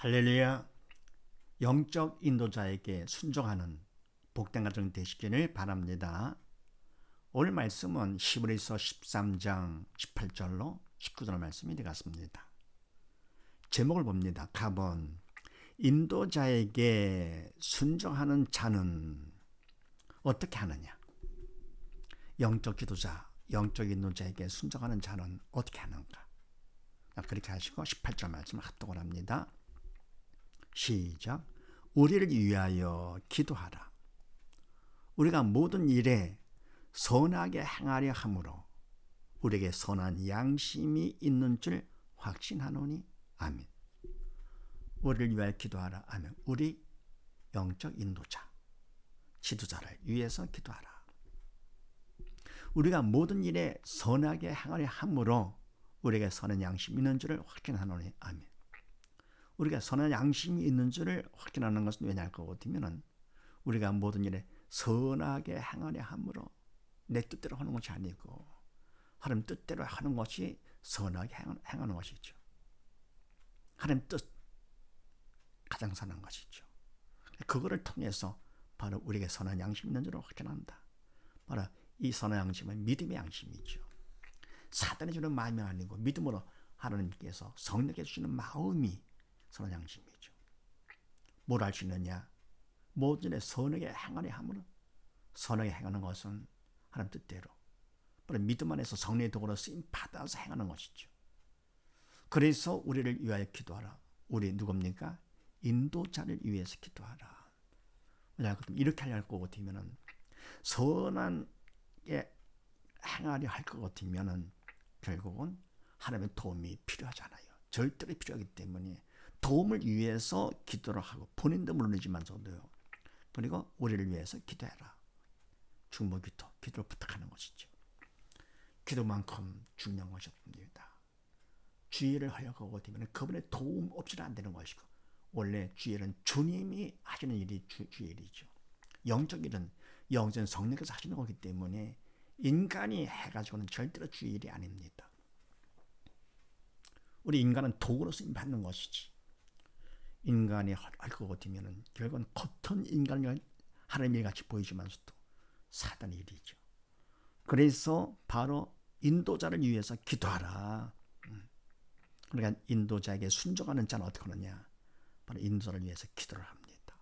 할렐루야. 영적 인도자에게 순종하는 복된 가정 되시기를 바랍니다. 오늘 말씀은 히브리서 13장 18절로 19절 말씀이 되겠습니다. 제목을 봅니다. 갑은 인도자에게 순종하는 자는 어떻게 하느냐? 영적 지도자, 영적 인도자에게 순종하는 자는 어떻게 하는가? 그렇게 하시고 18절 말씀을 합독을 합니다. 시작. 우리를 위하여 기도하라. 우리가 모든 일에 선하게 행하려 함으로 우리에게 선한 양심이 있는 줄 확신하노니. 아멘. 우리를 위하여 기도하라. 아멘. 우리 영적 인도자, 지도자를 위해서 기도하라. 우리가 모든 일에 선하게 행하려 함으로 우리에게 선한 양심이 있는 줄을 확신하노니. 아멘. 우리가 선한 양심이 있는 줄을 확인하는 것은 왜냐할 것 같으면 우리가 모든 일에 선하게 행하려 함으로 내 뜻대로 하는 것이 아니고 하나님 뜻대로 하는 것이 선하게 행하는 것이죠. 하나님 뜻 가장 선한 것이죠. 그거를 통해서 바로 우리에게 선한 양심이 있는 줄을 확인한다. 바로 이 선한 양심은 믿음의 양심이죠. 사단이 주는 마음이 아니고 믿음으로 하나님께서 성령께 주시는 마음이 선한 양심이죠. 뭘 할 수 있느냐? 모든 일에 선하게 행하려 함으로 선하게 행하는 것은 하나님 뜻대로 바로 믿음 안에서 성령의 도구로 쓰임 받아서 행하는 것이죠. 그래서 우리를 위하여 기도하라. 우리 누굽니까? 인도자를 위해서 기도하라. 이렇게 하려 할 것 같으면 선하게 행하려 할 것 같으면 결국은 하나님의 도움이 필요하잖아요. 절대로 필요하기 때문에 도움을 위해서 기도를 하고 본인도 물론이지만서도요. 그리고 우리를 위해서 기도해라. 중보기도, 기도를 부탁하는 것이죠. 기도만큼 중요한 것이 없습니다. 주의를 하려고 하고 되면 그분의 도움 없이는 안 되는 것이고 원래 주의는 주님이 하시는 일이 주의 일이죠. 영적 일은 영전 성령께서 하시는 거기 때문에 인간이 해가지고는 절대로 주의 일이 아닙니다. 우리 인간은 도구로 쓰임 받는 것이지. 인간이 할 것 같으면 결국은 겉은 인간을 하나님의 같이 보이지만서도 사단의 일이죠. 그래서 바로 인도자를 위해서 기도하라. 그러니까 인도자에게 순종하는 자는 어떻게 하느냐? 바로 인도자를 위해서 기도를 합니다.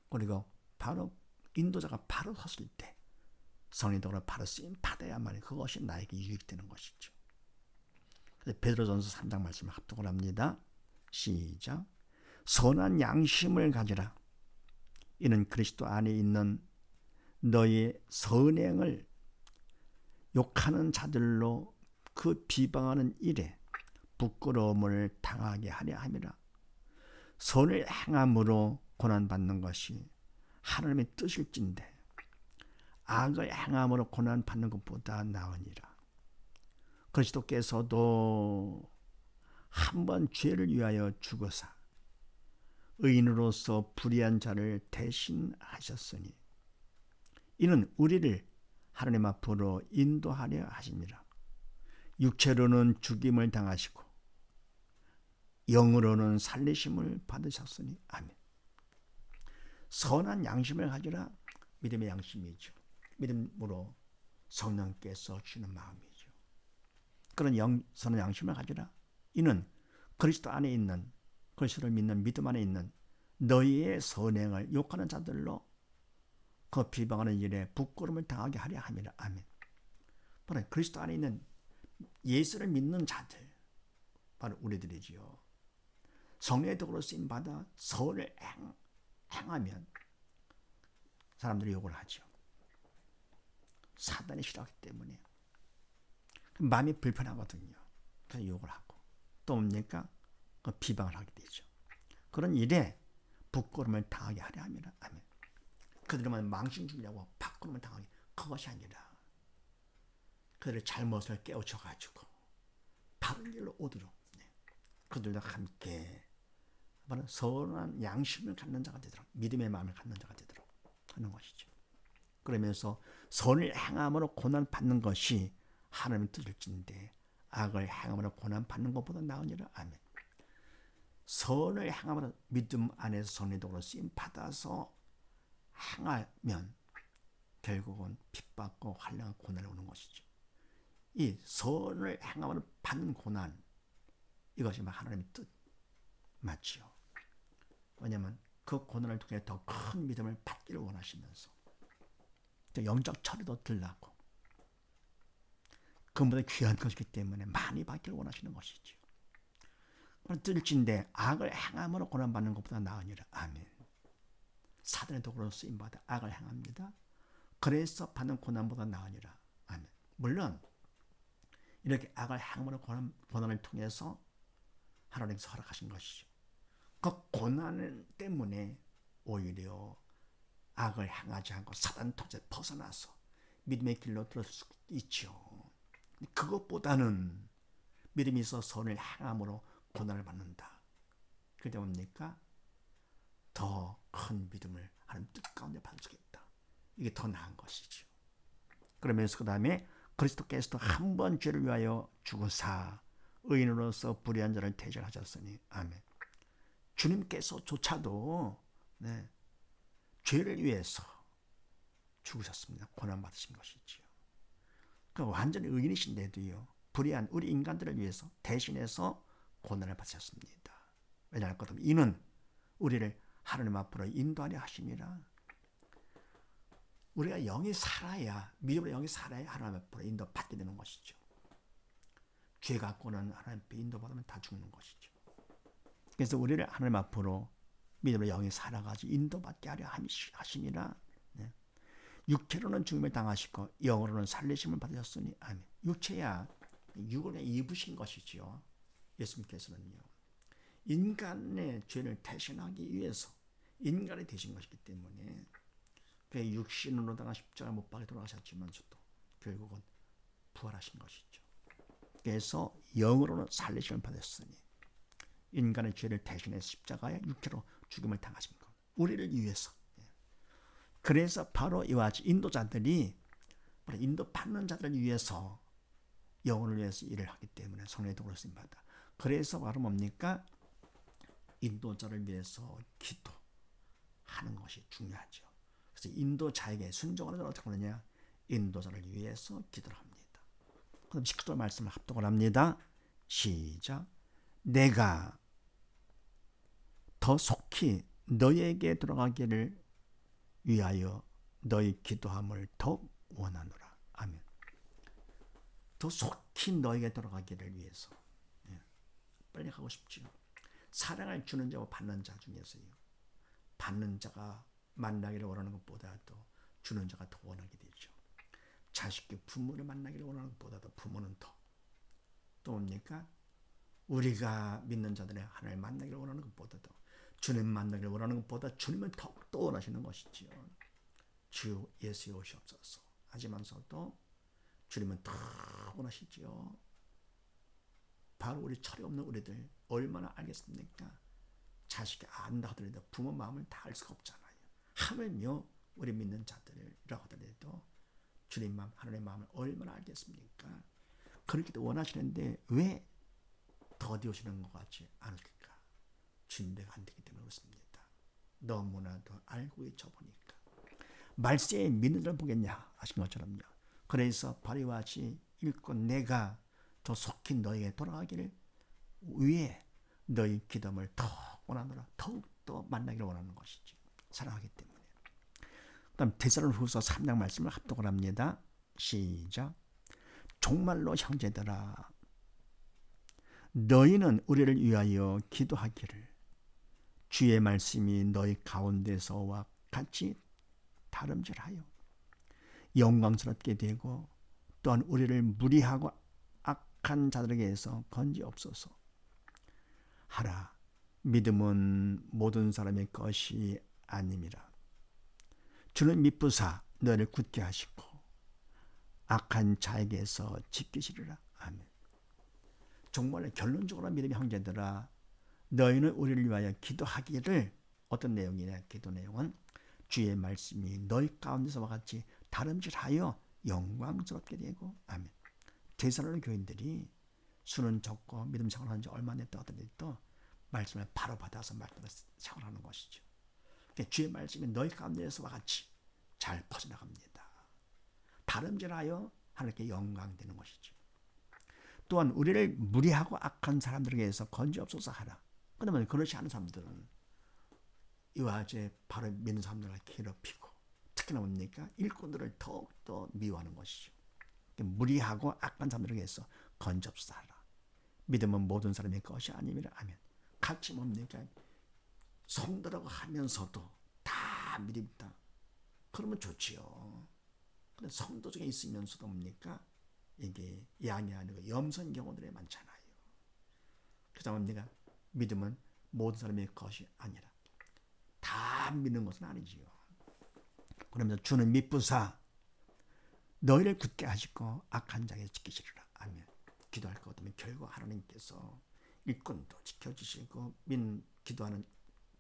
그리고 바로 인도자가 바로 섰을 때 성령으로 바로 쓰임 받아야만 그것이 나에게 유익되는 것이죠. 베드로전서 3장 말씀을 합독을 합니다. 시작. 선한 양심을 가지라. 이는 그리스도 안에 있는 너의 선행을 욕하는 자들로 그 비방하는 일에 부끄러움을 당하게 하려 함이라. 선을 행함으로 고난받는 것이 하나님의 뜻일진데 악을 행함으로 고난받는 것보다 나으니라. 그리스도께서도 한번 죄를 위하여 죽으사 의인으로서 불의한 자를 대신하셨으니 이는 우리를 하나님 앞으로 인도하려 하심이라. 육체로는 죽임을 당하시고 영으로는 살리심을 받으셨으니. 아멘. 선한 양심을 가지라. 믿음의 양심이죠. 믿음으로 성령께서 주는 마음이죠. 그런 선한 양심을 가지라. 이는 그리스도 안에 있는, 그리스도를 믿는 믿음 안에 있는 너희의 선행을 욕하는 자들로 그 비방하는 일에 부끄러움을 당하게 하려 함이라. 아멘. 바로 그리스도 안에 있는 예수를 믿는 자들, 바로 우리들이지요. 성령의 도구로 쓰임 받아 선을 행하면 사람들이 욕을 하죠. 사단이 싫어하기 때문에 마음이 불편하거든요. 그래서 욕을 하고 또 뭡니까? 그 비방을 하게 되죠. 그런 일에 부끄러움을 당하게 하려 함이라. 아멘. 그들만 망신 주려고 부끄러움을 당하게, 그것이 아니라 그들의 잘못을 깨우쳐가지고 바른 길로 오도록 그들과 함께 선한 양심을 갖는 자가 되도록, 믿음의 마음을 갖는 자가 되도록 하는 것이죠. 그러면서 선을 행함으로 고난받는 것이 하나님의 뜻일진데 악을 행함으로 고난받는 것보다 나으니라. 아멘. 선을 행함으로 믿음 안에서 선의도로 쓰임 받아서 행하면 결국은 핍박과 환난과 고난이 오는 것이죠. 이 선을 행함으로 받는 고난, 이것이 하나님의 뜻 맞지요. 왜냐하면 그 고난을 통해 더 큰 믿음을 받기를 원하시면서 영적 처리도 들라고 그보다 귀한 것이기 때문에 많이 받기를 원하시는 것이죠. 뜰진데 악을 행함으로 고난받는 것보다 나으니라. 아멘. 사단의 도구로 쓰임받아 악을 행합니다. 그래서 받는 고난보다 나으니라. 아멘. 물론 이렇게 악을 행함으로 고난을 통해서 하나님께서 허락하신 것이죠. 그 고난 때문에 오히려 악을 행하지 않고 사단 통제에 벗어나서 믿음의 길로 들어설 수 있죠. 그것보다는 믿음이 있어 선을 행함으로 고난을 받는다. 그때 뭡니까? 더 큰 믿음을 하나님 뜻 가운데 받을 수 있다. 이게 더 나은 것이죠. 그러면서 그 다음에 그리스도께서도 한 번 죄를 위하여 죽으사 의인으로서 불의한 자를 대절하셨으니 아멘. 주님께서조차도 죄를 위해서 죽으셨습니다. 고난 받으신 것이지요. 그러니까 완전히 의인이신데도요, 불의한 우리 인간들을 위해서 대신해서 고난을 받으셨습니다. 왜냐하면 이는 우리를 하나님 앞으로 인도하려 하심이라. 우리가 영이 살아야, 믿음으로 영이 살아야 하나님 앞으로 인도받게 되는 것이죠. 죄 갖고는 하나님 앞에 인도받으면 다 죽는 것이죠. 그래서 우리를 하나님 앞으로 믿음으로 영이 살아가지고 인도받게 하려 하심이라. 육체로는 죽음을 당하시고 영으로는 살리심을 받으셨으니 아멘. 육체야 육을 입으신 것이지요. 예수님께서는요, 인간의 죄를 대신하기 위해서 인간이 되신 것이기 때문에 그 육신으로다가 십자가 못 박에 돌아가셨지만서도 결국은 부활하신 것이죠. 그래서 영으로는 살리심을 받았으니 인간의 죄를 대신해 십자가에 육체로 죽음을 당하신 것, 우리를 위해서. 그래서 바로 이와 같이 인도자들이 인도받는 자들을 위해서 영혼을 위해서 일을 하기 때문에 성령의 도구로 쓰임받아. 그래서 바로 뭡니까? 인도자를 위해서 기도하는 것이 중요하죠. 그래서 인도자에게 순종하는 자는 어떻게 하느냐? 인도자를 위해서 기도를 합니다. 그럼 19절 말씀을 합독을 합니다. 시작. 내가 더 속히 너에게 들어가기를 위하여 너희 기도함을 더욱 원하노라. 아멘. 더 속히 너에게 들어가기를 위해서. 빨리 가고 싶지요. 사랑을 주는 자와 받는 자 중에서요, 받는 자가 만나기를 원하는 것보다도 주는 자가 더 원하게 되죠. 자식이 부모를 만나기를 원하는 것보다도 부모는 또 뭡니까? 우리가 믿는 자들의 하나님을 만나기를 원하는 것보다도 주님 만나기를 원하는 것보다 주님을 더욱더 원하시는 것이지요. 주 예수의 오시옵소서. 하지만서도 주님은 더 원하시지요. 바로 우리 철이 없는 우리들 얼마나 알겠습니까? 자식이 안다 하더라도 부모 마음을 다 알 수가 없잖아요. 하물며 우리 믿는 자들이라고 하더라도 주님 마음, 하나님의 마음을 얼마나 알겠습니까? 그렇게도 원하시는데 왜 더디 오시는 것 같지 않을까? 준비가 안 되기 때문에 그렇습니다. 너무나도 알고 잊어보니까 말세에 믿는 자를 보겠냐 하신 것처럼요. 그래서 바리와 같이 읽고 내가 더 속히 너에게 돌아가기를 위해 너희 기도를 더 원하노라. 더욱더 만나기를 원하는 것이지. 사랑하기 때문에. 그 다음 데살로니가후서 3장 말씀을 합독을 합니다. 시작. 정말로 형제들아 너희는 우리를 위하여 기도하기를 주의 말씀이 너희 가운데서와 같이 다름질하여 영광스럽게 되고 또한 우리를 무리하고 악한 자들에게서 건지옵소서 하라. 믿음은 모든 사람의 것이 아님이라. 주는 미쁘사 너를 굳게 하시고 악한 자에게서 지키시리라. 아멘. 정말 결론적으로 믿음의 형제들아 너희는 우리를 위하여 기도하기를, 어떤 내용이냐? 기도 내용은 주의 말씀이 너희 가운데서와 같이 다름질하여 영광스럽게 되고. 아멘. 데살로니가 교인들이 수는 적고 믿음 생활하는 지 얼마 됐다 하더라도 말씀을 바로 받아서 말씀을 생활하는 것이죠. 그러니까 주의 말씀이 너희 가운데서와 같이 잘 퍼져나갑니다. 다름질하여 하나님께 영광 되는 것이죠. 또한 우리를 무리하고 악한 사람들에게서 건지옵소서 하라. 그러면 그렇지 않은 사람들은 이와 같이 바로 믿는 사람들을 괴롭히고 특히나 뭡니까? 일꾼들을 더욱더 미워하는 것이죠. 무리하고 악한 사람들에게서 건지옵소서 하라. 믿음은 모든 사람의 것이 아니니라. 아멘. 같이 뭡니까? 성도라고 하면서도 다 믿음이다. 그러면 좋지요. 근데 성도 중에 있으면서도 뭡니까? 이게 양이 아니고 염소인 경우들이 많잖아요. 그래서 뭡니까? 믿음은 모든 사람의 것이 아니라 다 믿는 것은 아니지요. 그러면서 주는 미쁘사 너희를 굳게 하시고 악한 자에게 지키시리라. 아멘. 기도할 것 같으면 결국 하나님께서 일꾼도 지켜주시고 기도하는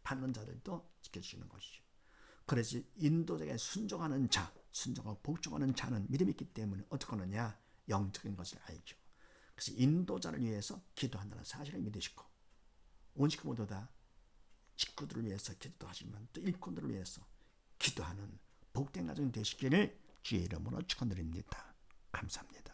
받는 자들도 지켜주시는 것이죠. 그래서 인도자에게 순종하는 자, 순종하고 복종하는 자는 믿음이 있기 때문에 어떻게 하느냐? 영적인 것을 알죠. 그래서 인도자를 위해서 기도한다는 사실을 믿으시고 온 식구 모두 다 식구들을 위해서 기도도 하시면 또 일꾼들을 위해서 기도하는 복된 가정 되시기를 주의 이름으로 축원드립니다. 감사합니다.